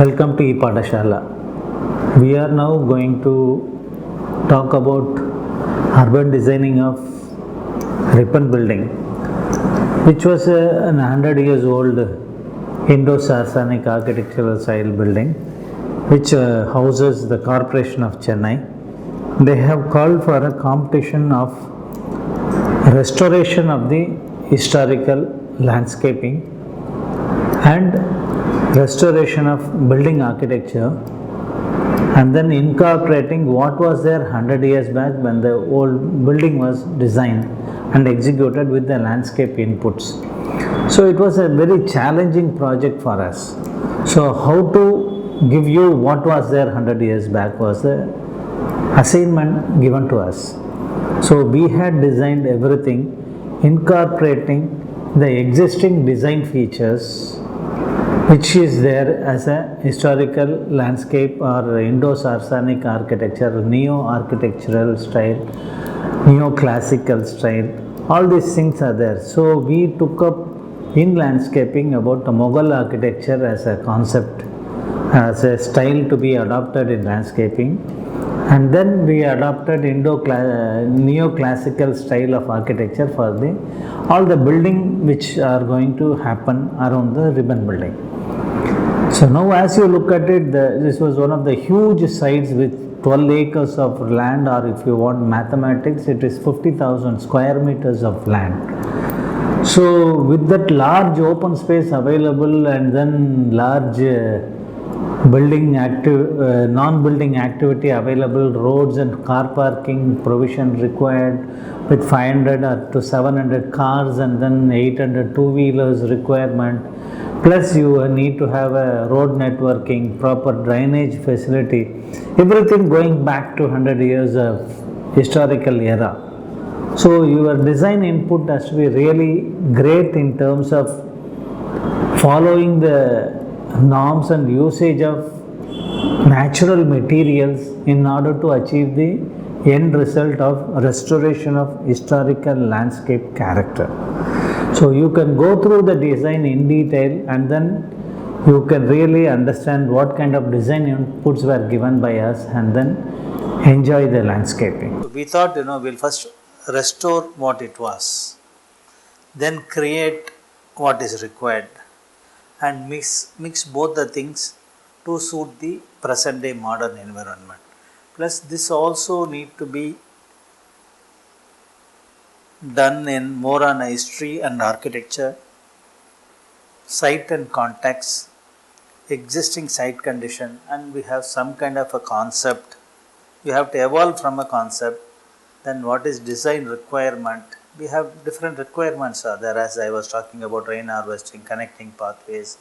Welcome to Padashala. We are now going to talk about urban designing of Rippon building, which was an 100 years old Indo-Saracenic architectural style building, which houses the Corporation of Chennai. They have called for a competition of restoration of the historical landscaping and restoration of building architecture, and then incorporating what was there 100 years back when the old building was designed and executed with the landscape inputs. So it was a very challenging project for us. So how to give you what was there 100 years back was the assignment given to us. So we had designed everything incorporating the existing design features which is there as a historical landscape or Indo-Saracenic architecture, neo-architectural style, neo-classical style, all these things are there. So we took up in landscaping about the Mughal architecture as a concept, as a style to be adopted in landscaping, and then we adopted neo-classical style of architecture for all the building which are going to happen around the Rippon building. So now as you look at it, this was one of the huge sites with 12 acres of land, or if you want mathematics, it is 50,000 square meters of land. So with that large open space available and then large non-building activity available, roads and car parking provision required with 500 to 700 cars and then 800 two-wheelers requirement. Plus you need to have a road networking, proper drainage facility, everything going back to 100 years of historical era. So your design input has to be really great in terms of following the norms and usage of natural materials in order to achieve the end result of restoration of historical landscape character. So you can go through the design in detail and then you can really understand what kind of design inputs were given by us and then enjoy the landscaping. We thought, we'll first restore what it was, then create what is required and mix both the things to suit the present day modern environment. Plus this also need to be done in more on history and architecture, site and context, existing site condition, and we have some kind of a concept. You have to evolve from a concept. Then what is design requirement? We have different requirements are there, as I was talking about rain harvesting, connecting pathways,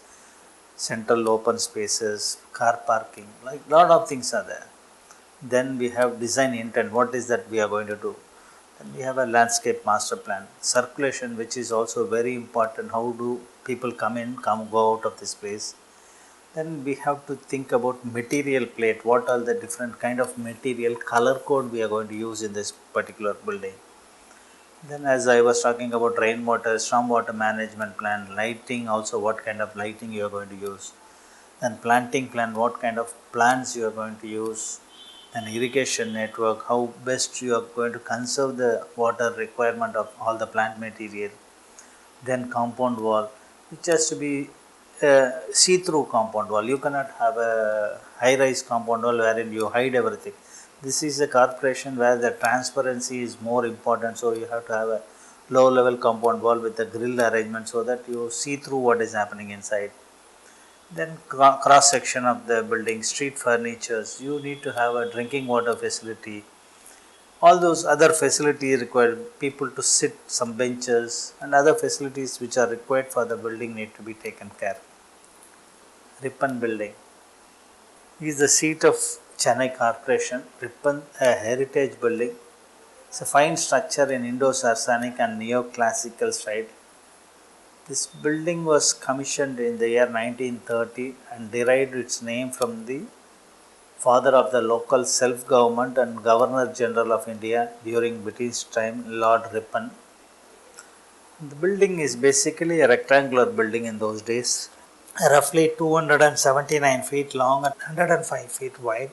central open spaces, car parking, like lot of things are there. Then we have design intent, what is that we are going to do. Then we have a landscape master plan, circulation, which is also very important. How do people come in, go out of this place? Then we have to think about material plate, what are the different kind of material color code we are going to use in this particular building. Then as I was talking about rainwater, stormwater management plan, lighting also, what kind of lighting you are going to use. Then planting plan, what kind of plants you are going to use. Then irrigation network, how best you are going to conserve the water requirement of all the plant material. Then compound wall, which has to be see-through compound wall. You cannot have a high-rise compound wall wherein you hide everything. This is a corporation where the transparency is more important, so you have to have a low-level compound wall with a grill arrangement so that you see through what is happening inside. Then cross-section of the building, street furnitures, you need to have a drinking water facility. All those other facilities require people to sit, some benches and other facilities which are required for the building need to be taken care. Rippon building is the seat of Chennai Corporation. Rippon, a heritage building. It's a fine structure in Indo-Saracenic and Neo-Classical style. This building was commissioned in the year 1930 and derived its name from the father of the local self-government and Governor General of India during British time, Lord Rippon. The building is basically a rectangular building in those days roughly 279 feet long and 105 feet wide.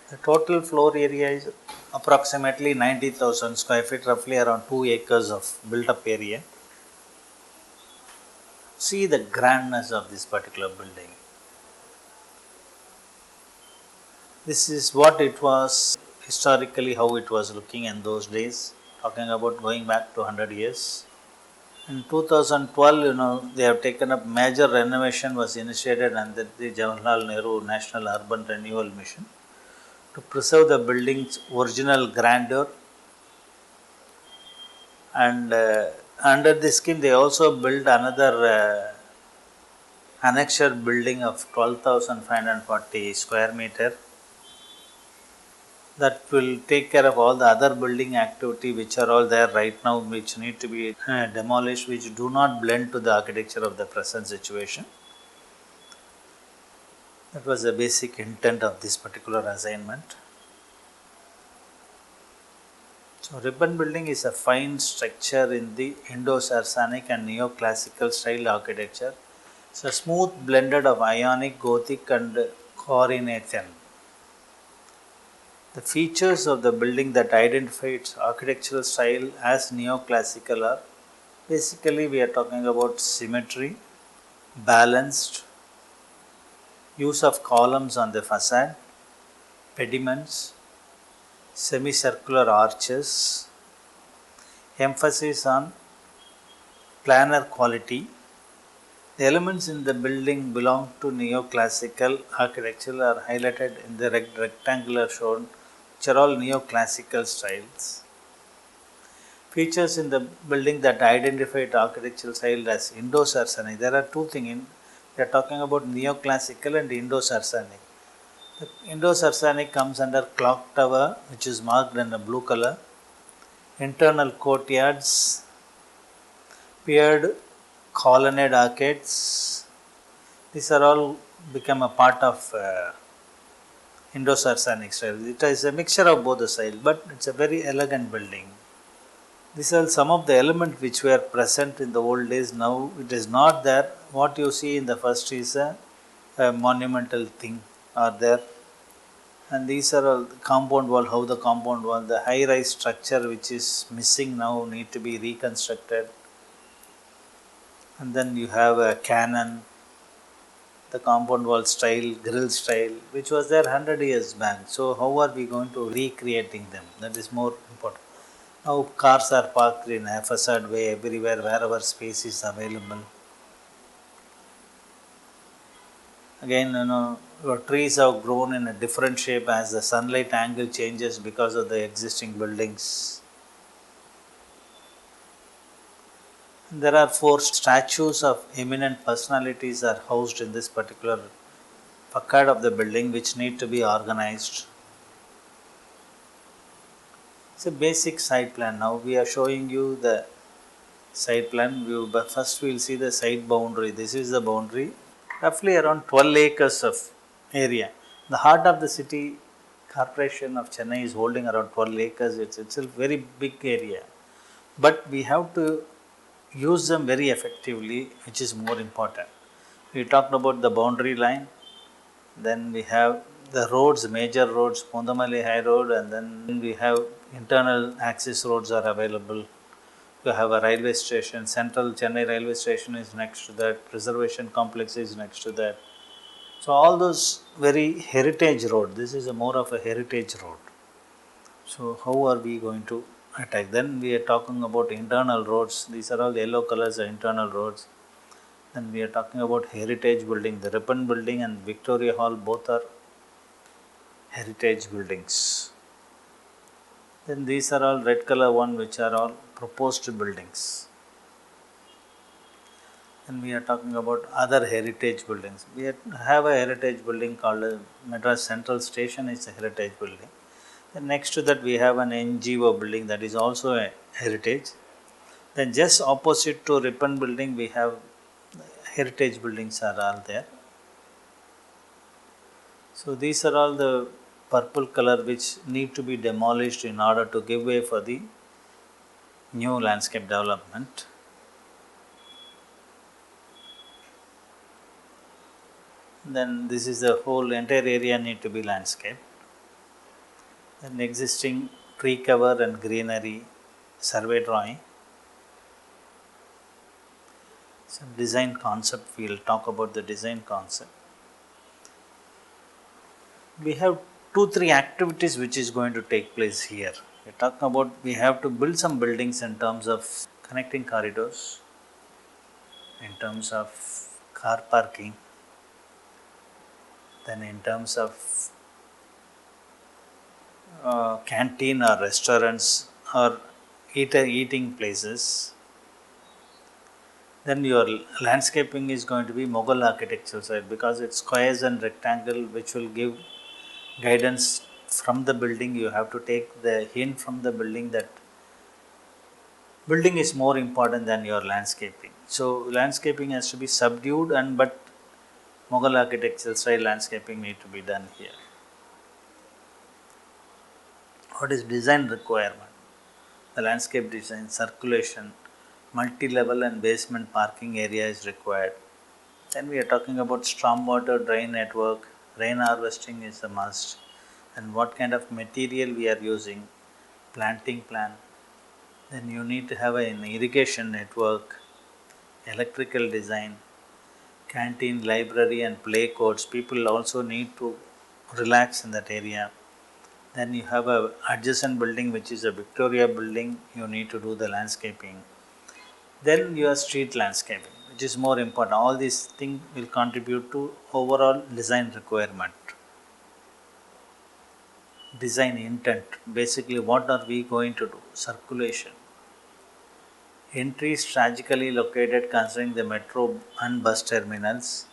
The total floor area is approximately 90,000 square feet, roughly around 2 acres of built up area. See the grandness of this particular building. This is what it was historically, how it was looking in those days, talking about going back to 100 years. In 2012, they have taken up major renovation was initiated under the Jawaharlal Nehru National Urban Renewal Mission to preserve the building's original grandeur. And under this scheme, they also built another annexure building of 12,540 square meter that will take care of all the other building activity which are all there right now, which need to be demolished, which do not blend to the architecture of the present situation. That was the basic intent of this particular assignment. So Rippon building is a fine structure in the Indo-Saracenic and Neoclassical style architecture. It's a smooth blended of Ionic, Gothic and Corinthian. The features of the building that identify its architectural style as neoclassical are basically we are talking about symmetry, balanced, use of columns on the facade, pediments, semicircular arches, emphasis on planar quality. The elements in the building belong to neoclassical architecture are highlighted in the rectangular shown, which are all neoclassical styles. Features in the building that identify its architectural style as Indo-Saracenic. There are two things. We are talking about neoclassical and Indo-Saracenic. The Indo-Saracenic comes under clock tower, which is marked in a blue color, internal courtyards, paired colonnade arcades. These are all become a part of Indo-Saracenic style. It is a mixture of both the styles, but it's a very elegant building. These are some of the elements which were present in the old days. Now it is not there. What you see in the first is a monumental thing are there. And these are all the compound wall, how the compound wall, the high-rise structure which is missing now need to be reconstructed. And then you have a cannon, the compound wall style, grill style, which was there 100 years back. So how are we going to recreating them? That is more important. Now cars are parked in a facade way everywhere, wherever space is available. Again, your trees have grown in a different shape as the sunlight angle changes because of the existing buildings. There are 4 statues of eminent personalities are housed in this particular facade of the building, which need to be organized. It's a basic site plan. Now we are showing you the site plan view, but first we will see the site boundary. This is the boundary, roughly around 12 acres of area. The heart of the city corporation of Chennai is holding around 12 acres. It's a very big area, but we have to use them very effectively, which is more important. We talked about the boundary line, then we have the roads, major roads, Pondamali High Road, and then we have internal access roads are available. You have a railway station, Central Chennai Railway Station is next to that, Preservation Complex is next to that. So all those very heritage road, this is a more of a heritage road. So how are we going to attack? Then we are talking about internal roads. These are all yellow colors are internal roads. Then we are talking about heritage building. The Rippon building and Victoria Hall both are heritage buildings. Then these are all red color one, which are all proposed buildings. And we are talking about other heritage buildings. We have a heritage building called Madras Central Station is a heritage building. Then next to that we have an NGO building that is also a heritage. Then just opposite to Rippon building we have heritage buildings are all there. So these are all the purple color which need to be demolished in order to give way for the new landscape development. Then this is the whole entire area need to be landscaped. Then existing tree cover and greenery survey drawing. Some design concept, we will talk about the design concept. We have 2-3 activities which is going to take place here. We are talking about we have to build some buildings in terms of connecting corridors, in terms of car parking, then in terms of canteen or restaurants or eating places. Then your landscaping is going to be Mughal architectural side because it's squares and rectangle which will give guidance from the building. You have to take the hint from the building that building is more important than your landscaping. So landscaping has to be subdued but Mughal architectural style landscaping need to be done here. What is design requirement? The landscape design, circulation, multi-level and basement parking area is required. Then we are talking about stormwater drain network, rain harvesting is a must, and what kind of material we are using, planting plan. Then you need to have an irrigation network, electrical design, canteen, library and play courts. People also need to relax in that area. Then you have a adjacent building which is a Victoria building, you need to do the landscaping. Then your street landscaping, which is more important. All these things will contribute to overall design requirement. Design intent, basically what are we going to do? Circulation. Entry strategically located considering the metro and bus terminals.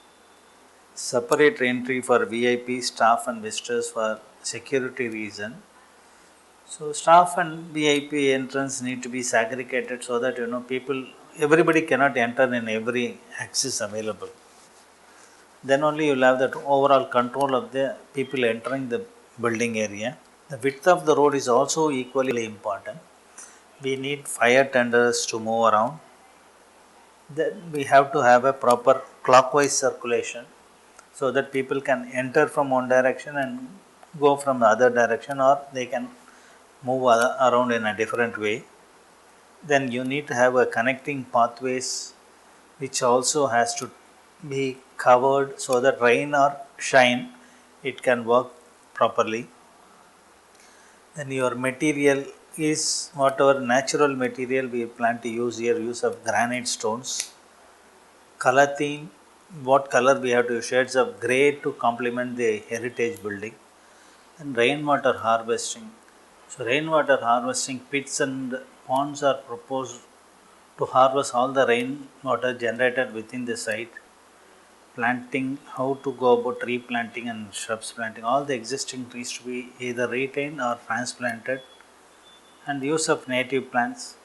Separate entry for VIP, staff and visitors for security reason. So staff and VIP entrance need to be segregated so that everybody cannot enter in every access available. Then only you will have that overall control of the people entering the building area. The width of the road is also equally important. We need fire tenders to move around. Then we have to have a proper clockwise circulation so that people can enter from one direction and go from the other direction, or they can move around in a different way. Then you need to have a connecting pathways which also has to be covered so that rain or shine it can work properly. Then your material is whatever natural material we plan to use here, use of granite stones. Color theme, what color we have to use, shades of grey to complement the heritage building. And rainwater harvesting. So rainwater harvesting pits and ponds are proposed to harvest all the rainwater generated within the site. Planting, how to go about tree planting and shrubs planting. All the existing trees to be either retained or transplanted. And use of native plants.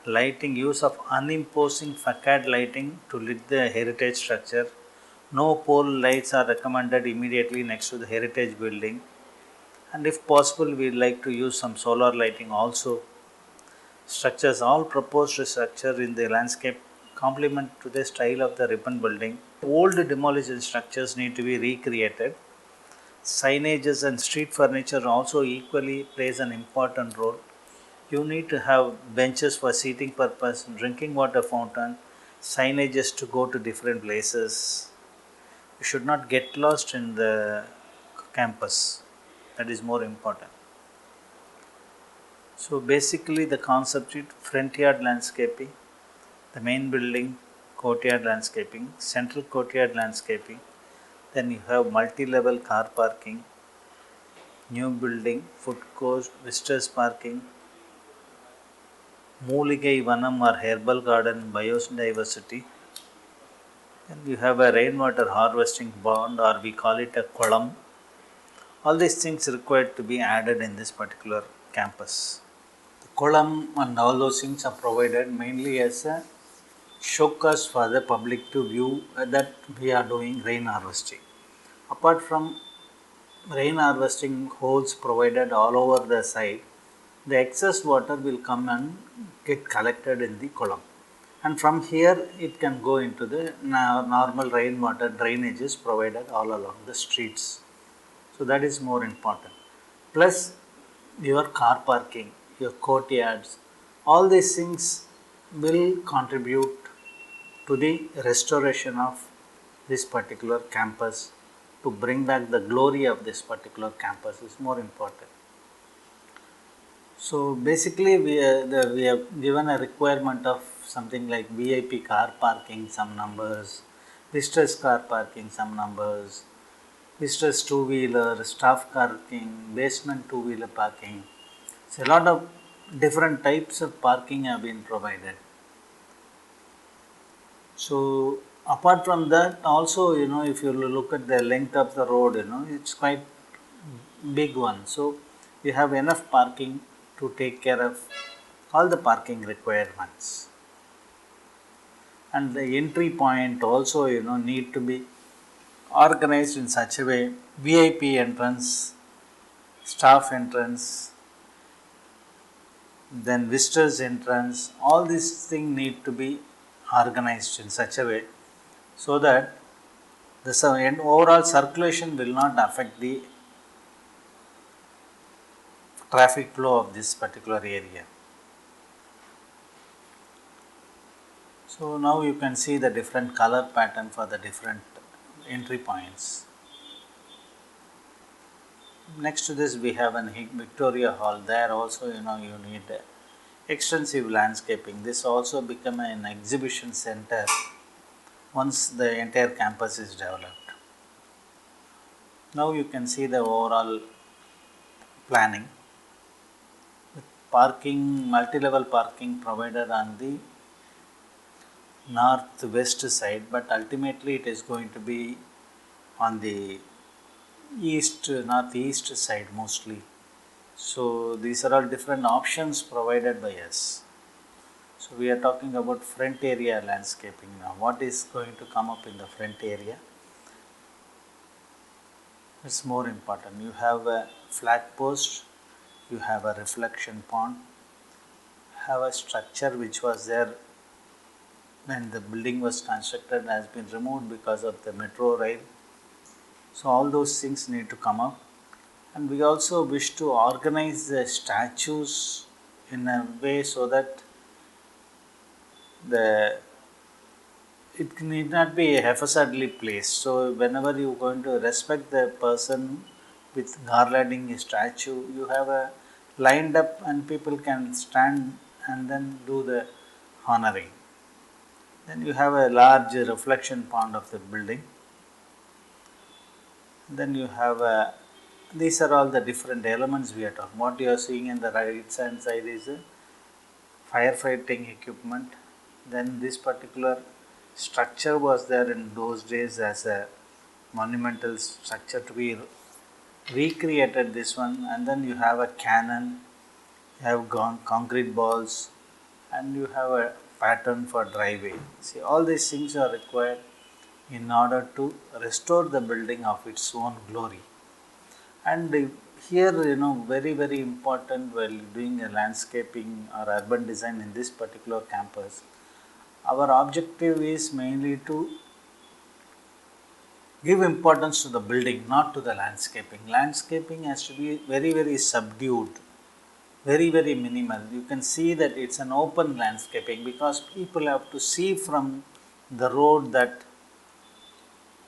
Lighting, use of unimposing facade lighting to lit the heritage structure. No pole lights are recommended immediately next to the heritage building. And if possible, we like to use some solar lighting also. Structures, all proposed structure in the landscape complement to the style of the Rippon building. Old demolished structures need to be recreated. Signages and street furniture also equally plays an important role. You need to have benches for seating purpose, drinking water fountain, signages to go to different places. You should not get lost in the campus. That is more important. So basically the concept is front yard landscaping, the main building courtyard landscaping, central courtyard landscaping, then you have multi-level car parking, new building, food court, visitors parking, Mooligai Vanam or herbal garden, biodiversity. Then you have a rainwater harvesting pond, or we call it a kolam. All these things required to be added in this particular campus. The kolam and all those things are provided mainly as a showcase for the public to view that we are doing rain harvesting. Apart from rain harvesting holes provided all over the site, the excess water will come and get collected in the kolam. and from here it can go into the normal rainwater drainages provided all along the streets. So that is more important. Plus your car parking, your courtyards, all these things will contribute to the restoration of this particular campus, to bring back the glory of this particular campus is more important. So basically we have given a requirement of something like VIP car parking some numbers, visitors car parking some numbers, visitors two-wheeler, staff parking, basement two-wheeler parking. So a lot of different types of parking have been provided. So apart from that also, if you look at the length of the road, it's quite big one. So you have enough parking to take care of all the parking requirements. And the entry point also, need to be organized in such a way, VIP entrance, staff entrance, then visitors entrance, all these things need to be organized in such a way so that the overall circulation will not affect the traffic flow of this particular area. So now you can see the different color pattern for the different entry points. Next to this we have an Victoria Hall. There also you need extensive landscaping. This also become an exhibition center once the entire campus is developed. Now you can see the overall planning with parking, multi-level parking provided on the northwest side, but ultimately it is going to be on the northeast side mostly. So these are all different options provided by us. So we are talking about front area landscaping now. What is going to come up in the front area? It's more important. You have a flag post, you have a reflection pond, have a structure which was there when the building was constructed, has been removed because of the metro rail. So all those things need to come up. And we also wish to organize the statues in a way so that it need not be haphazardly placed. So whenever you are going to respect the person with garlanding a statue, you have a lined up and people can stand and then do the honoring. Then you have a large reflection pond of the building. Then you have these are all the different elements we are talking. What you are seeing in the right hand side is a firefighting equipment. Then this particular structure was there in those days as a monumental structure to be recreated, this one. And then you have a cannon, you have concrete balls, and you have a pattern for driveway. See, all these things are required in order to restore the building of its own glory. And here, very, very important while doing a landscaping or urban design in this particular campus, our objective is mainly to give importance to the building, not to the landscaping. Landscaping has to be very, very subdued, very, very minimal. You can see that it's an open landscaping because people have to see from the road that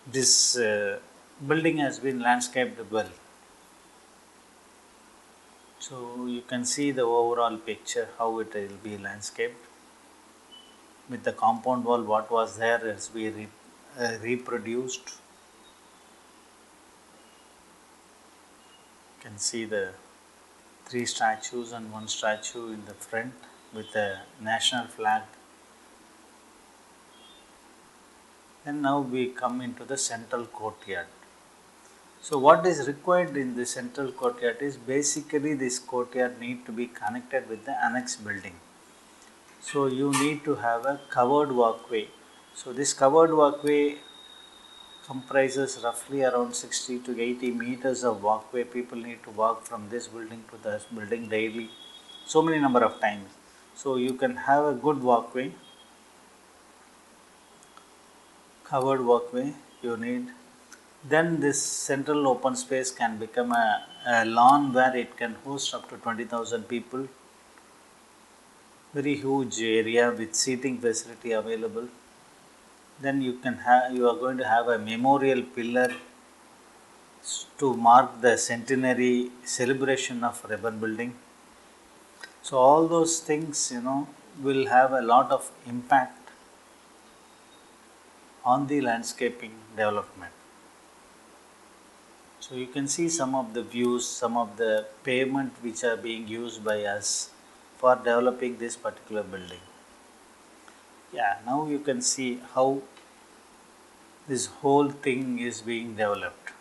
this building has been landscaped well. So you can see the overall picture how it will be landscaped. With the compound wall, what was there has been reproduced. You can see the 3 statues and 1 statue in the front with the national flag. And now we come into the central courtyard. So what is required in the central courtyard is basically this courtyard need to be connected with the annex building. So you need to have a covered walkway. So this covered walkway comprises roughly around 60 to 80 meters of walkway. People need to walk from this building to this building daily, so many number of times. So you can have a good walkway covered walkway you need. Then this central open space can become a lawn where it can host up to 20,000 people. Very huge area with seating facility available. Then you are going to have a memorial pillar to mark the centenary celebration of Rippon building. So all those things, will have a lot of impact on the landscaping development. So you can see some of the views, some of the pavement which are being used by us for developing this particular building. Yeah, now you can see how this whole thing is being developed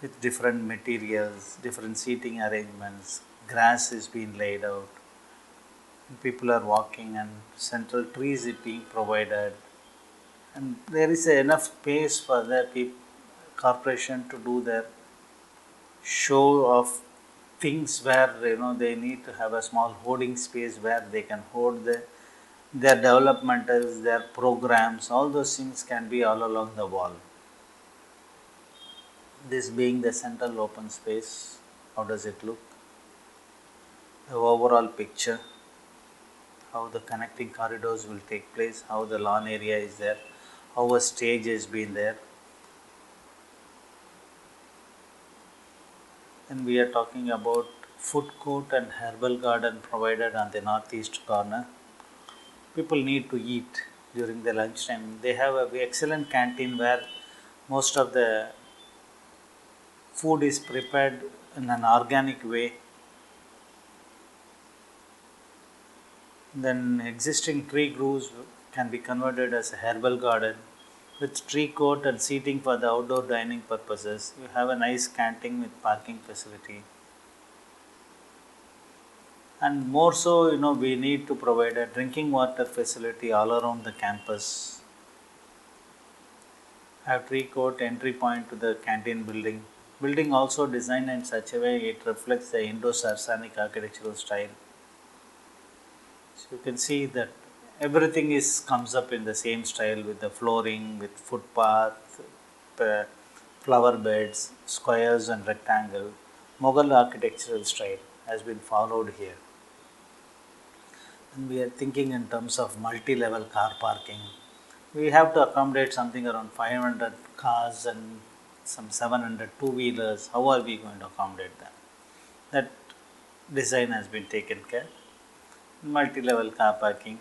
with different materials, different seating arrangements, grass is being laid out, people are walking and central trees is being provided, and there is enough space for the corporation to do their show of things where they need to have a small holding space where they can hold their developmentals, their programs, all those things can be all along the wall. This being the central open space, how does it look? The overall picture, how the connecting corridors will take place, how the lawn area is there, how a stage has been there. Then we are talking about food court and herbal garden provided on the northeast corner. People need to eat during the lunchtime. They have an excellent canteen where most of the food is prepared in an organic way. Then existing tree groves can be converted as a herbal garden with tree court and seating for the outdoor dining purposes. You have a nice canteen with parking facility. And more so, we need to provide a drinking water facility all around the campus. Have tree court entry point to the canteen building. Building also designed in such a way it reflects the Indo-Saracenic architectural style. So you can see that everything comes up in the same style with the flooring, with footpath, flower beds, squares and rectangle. Mughal architectural style has been followed here. And we are thinking in terms of multi-level car parking. We have to accommodate something around 500 cars and some 700 two-wheelers. How are we going to accommodate them? That design has been taken care. Multi-level car parking.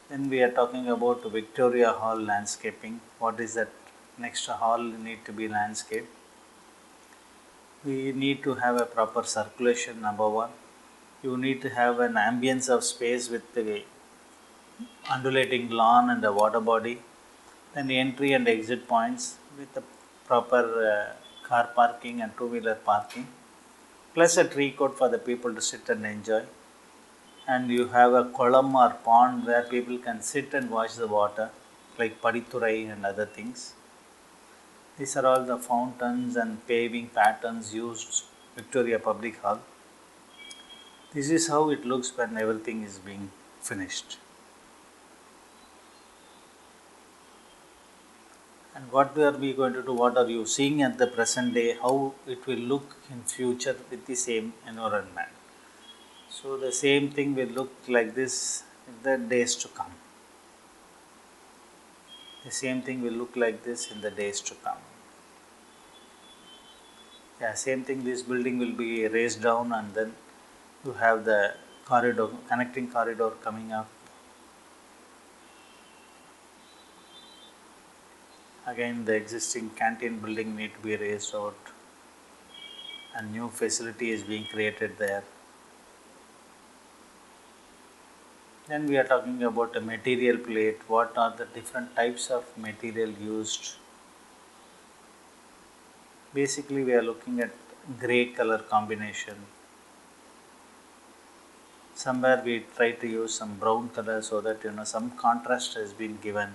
Then we are talking about Victoria Hall landscaping. What is that? Next hall need to be landscaped. We need to have a proper circulation, number one. You need to have an ambience of space with the undulating lawn and the water body. Then the entry and exit points with the proper car parking and two-wheeler parking. Plus a tree court for the people to sit and enjoy. And you have a kolam or pond where people can sit and watch the water, like Padithurai and other things. These are all the fountains and paving patterns used Victoria Public Hall. This is how it looks when everything is being finished. And what are we going to do? What are you seeing at the present day? How it will look in future with the same environment? So the same thing will look like this in the days to come. The same thing will look like this in the days to come. Yeah, same thing, this building will be raised down and then you have the corridor, connecting corridor coming up. Again, the existing canteen building need to be raised out and new facility is being created there. Then we are talking about a material plate. What are the different types of material used? Basically, we are looking at grey color combination. Somewhere we try to use some brown color so that some contrast has been given.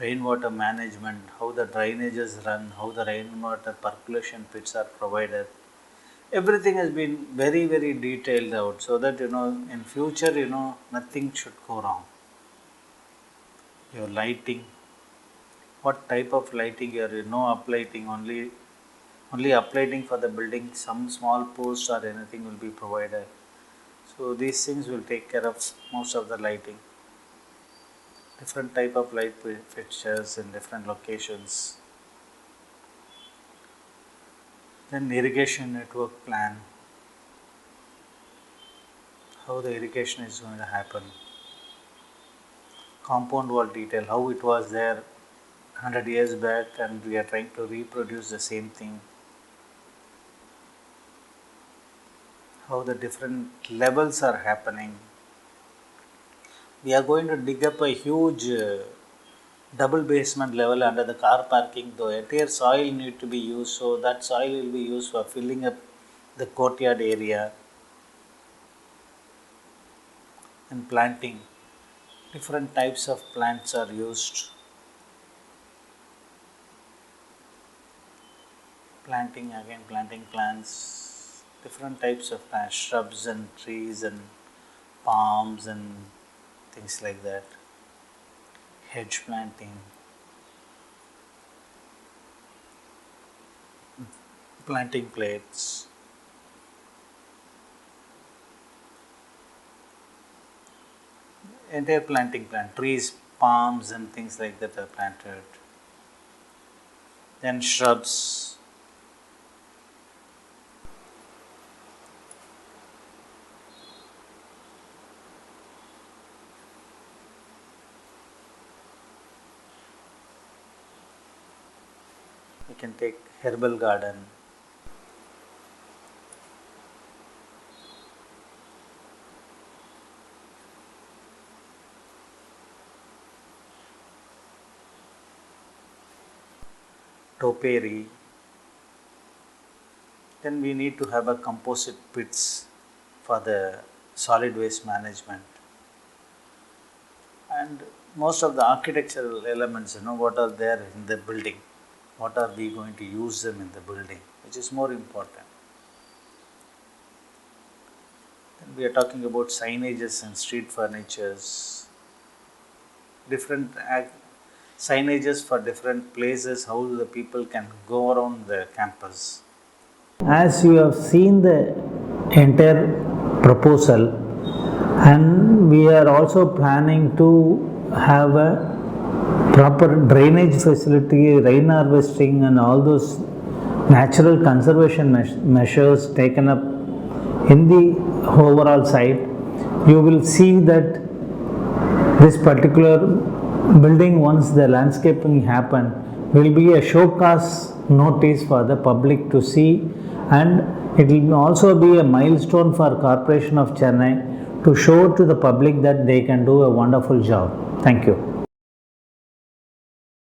rainwater management, how the drainages run, how the rainwater percolation pits are provided. Everything has been very, very detailed out so that in future nothing should go wrong. Your lighting, what type of lighting you are, no uplighting, only uplighting for the building, some small posts or anything will be provided. So these things will take care of most of the lighting. Different type of light fixtures in different locations. Then irrigation network plan, how the irrigation is going to happen. Compound wall detail, how it was there 100 years back and we are trying to reproduce the same thing. How the different levels are happening. We are going to dig up a huge double basement level under the car parking. The entire soil need to be used, so that soil will be used for filling up the courtyard area. And planting, different types of plants are used. Planting plants, different types of plants, shrubs and trees and palms and things like that. Hedge planting, planting plates. Entire planting plant, trees, palms and things like that are planted. Then shrubs. You can take herbal garden. Topiary. Then we need to have a composite pits for the solid waste management. And most of the architectural elements, what are there in the building, what are we going to use them in the building, which is more important. Then we are talking about signages and street furnitures, different signages for different places, how the people can go around the campus. As you have seen the entire proposal, and we are also planning to have a proper drainage facility, rain harvesting and all those natural conservation measures taken up in the overall site, you will see that this particular building, once the landscaping happen, will be a showcase notice for the public to see, and it will also be a milestone for Corporation of Chennai to show to the public that they can do a wonderful job. Thank you.